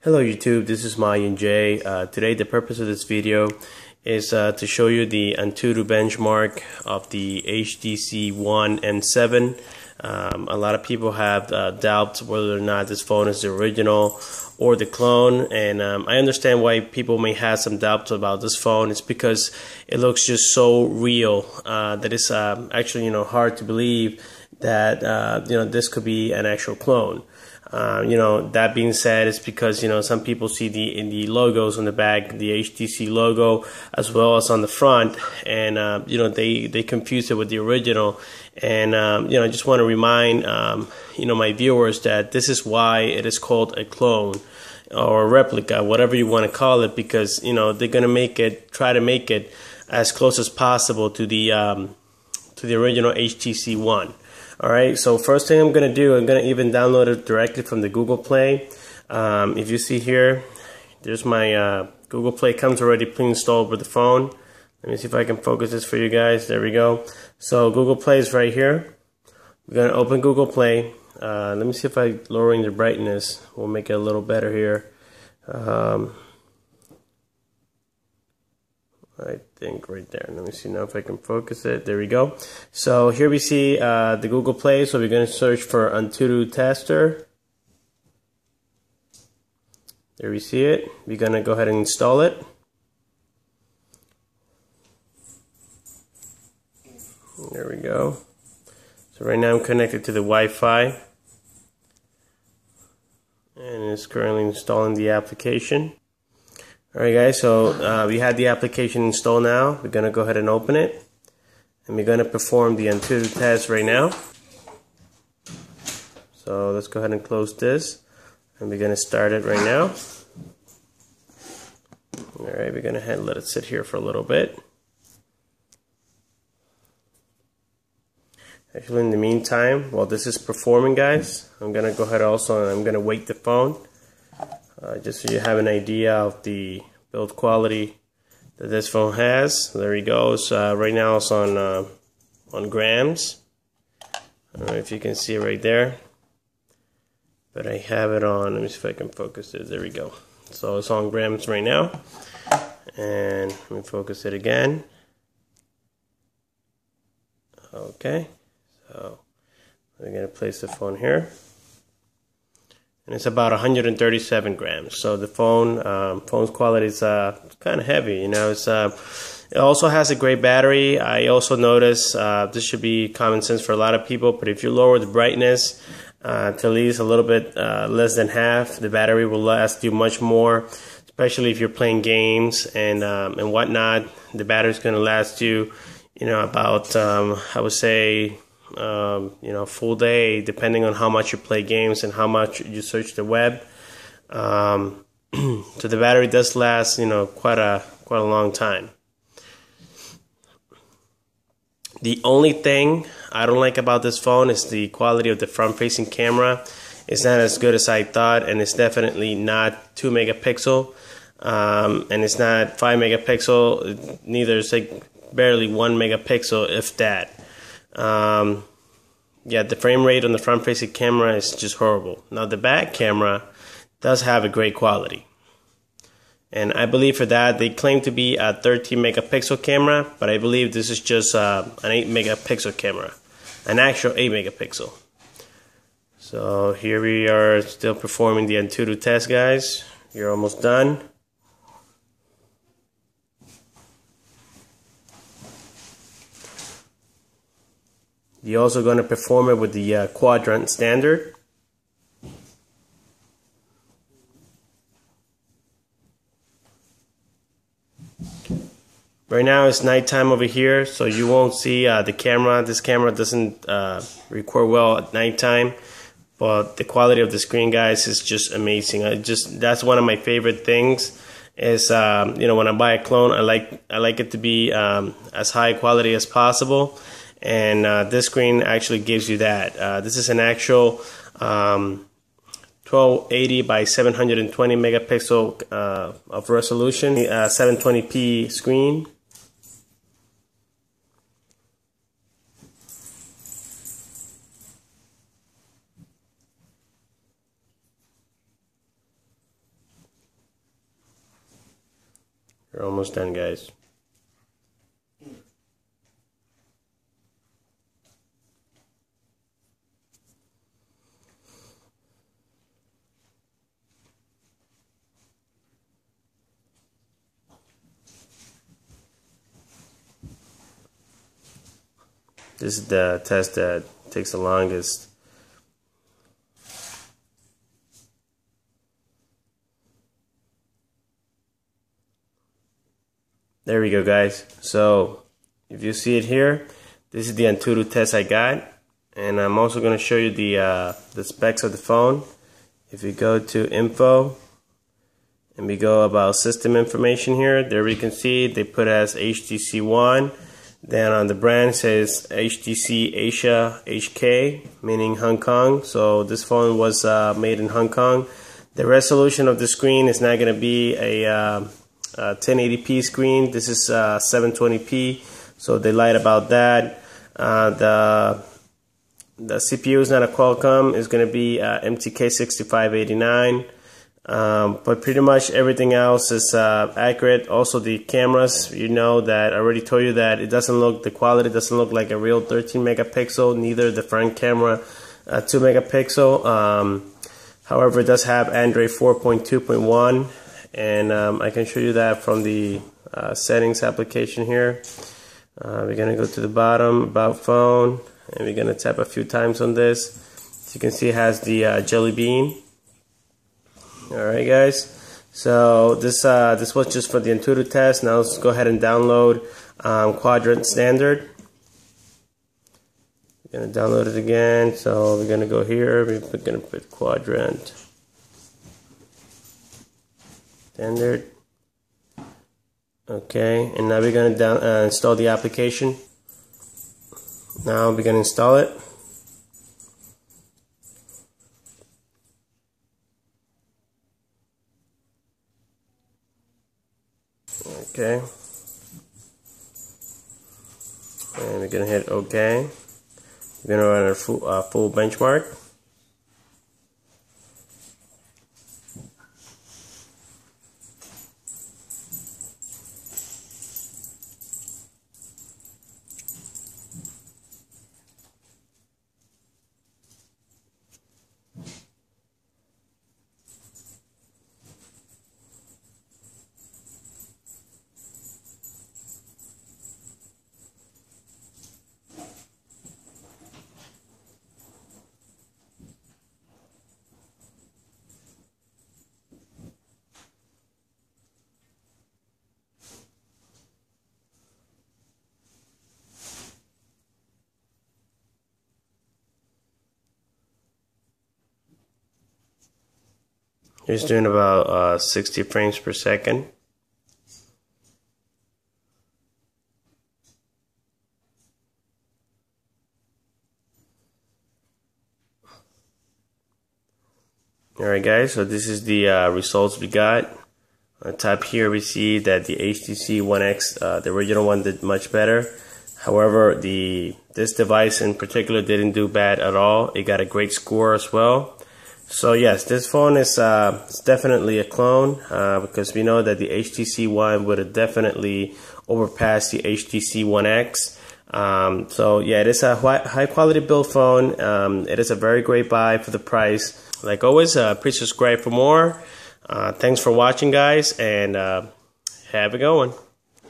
Hello YouTube, this is Mayan J. Today the purpose of this video is to show you the Antutu benchmark of the HDC 1 and 7. A lot of people have doubts whether or not this phone is the original or the clone, and I understand why people may have some doubts about this phone. It's because it looks just so real that it's actually hard to believe that this could be an actual clone. That being said, it's because some people see the logos on the back, the HDC logo, as well as on the front, and they confuse it with the original. And I just want to remind my viewers that this is why it is called a clone or a replica, whatever you want to call it, because they're gonna try to make it as close as possible to the original HTC One. Alright, so first thing I'm going to do, I'm going to even download it directly from the Google Play. If you see here, there's my Google Play, comes already pre-installed with the phone. Let me see if I can focus this for you guys. There we go. So Google Play is right here. We're going to open Google Play. Let me see if lowering the brightness will make it a little better here. I think right there. Let me see now if I can focus it. There we go. So here we see the Google Play. So we're going to search for Antutu tester. There we see it. We're going to go ahead and install it. There we go. So right now I'm connected to the Wi-Fi, and it's currently installing the application. Alright guys, so we have the application installed now. We're going to go ahead and open it, and we're going to perform the Antutu test right now. So let's go ahead and close this, and we're going to start it right now. Alright, we're going to let it sit here for a little bit. Actually, in the meantime, while this is performing, guys, I'm going to go ahead also, and I'm going to weight the phone. Just so you have an idea of the build quality that this phone has. So there he goes. Right now it's on grams. I don't know if you can see it right there, but I have it on. Let me see if I can focus it. There we go. So it's on grams right now, and let me focus it again. Okay, so we're gonna place the phone here. And it's about 137 grams. So the phone's quality is kind of heavy. It also has a great battery. I also noticed this should be common sense for a lot of people, but if you lower the brightness to at least a little bit less than half, the battery will last you much more. Especially if you're playing games and whatnot, the battery is going to last you, about I would say. Full day, depending on how much you play games and how much you search the web. So the battery does last, quite a long time. The only thing I don't like about this phone is the quality of the front-facing camera. It's not as good as I thought, and it's definitely not 2 megapixel, and it's not 5 megapixel. Neither. It's like barely 1 megapixel, if that. Yeah, the frame rate on the front-facing camera is just horrible. Now the back camera does have a great quality, and I believe for that they claim to be a 13 megapixel camera, but I believe this is just an 8 megapixel camera, an actual 8 megapixel. So here we are still performing the Antutu test, guys. You're almost done. You're also going to perform it with the Quadrant standard. Right now it's nighttime over here, so you won't see the camera. This camera doesn't record well at nighttime, but the quality of the screen, guys, is just amazing. That's one of my favorite things. Is when I buy a clone, I like it to be as high quality as possible. And this screen actually gives you that. This is an actual 1280 by 720 megapixel of resolution, 720p screen. We're almost done, guys. This is the test that takes the longest. There we go, guys. So if you see it here, this is the Antutu test I got, and I'm also going to show you the specs of the phone. If you go to info and we go about system information here, there we can see they put it as HDC 1. Then on the brand says HDC Asia HK, meaning Hong Kong. So this phone was made in Hong Kong. The resolution of the screen is not going to be a 1080p screen. This is 720p, so they lied about that. The CPU is not a Qualcomm, it's going to be MTK6589. But pretty much everything else is accurate. Also the cameras, you know that I already told you that it doesn't look, the quality doesn't look like a real 13 megapixel, neither the front camera 2 megapixel. However, it does have Android 4.2.1, and I can show you that from the settings application here. We're gonna go to the bottom, about phone, and we're gonna tap a few times on this. As you can see, it has the jelly bean. Alright, guys, so this was just for the Antutu test. Now let's go ahead and download Quadrant standard. We're going to download it again, so we're going to go here, we're going to put Quadrant standard. Okay, and now we're going to install the application. Now we're going to install it. Okay, and we're gonna hit OK. We're gonna run a full benchmark. It's doing about 60 frames per second. Alright, guys, so this is the results we got. On the top here we see that the HTC One X, the original one, did much better. However, this device in particular didn't do bad at all. It got a great score as well. So yes, this phone is definitely a clone, because we know that the HTC One would have definitely overpassed the HTC One X. So yeah, it is a high quality build phone. It is a very great buy for the price. Like always, please subscribe for more. Thanks for watching, guys, and have a good one.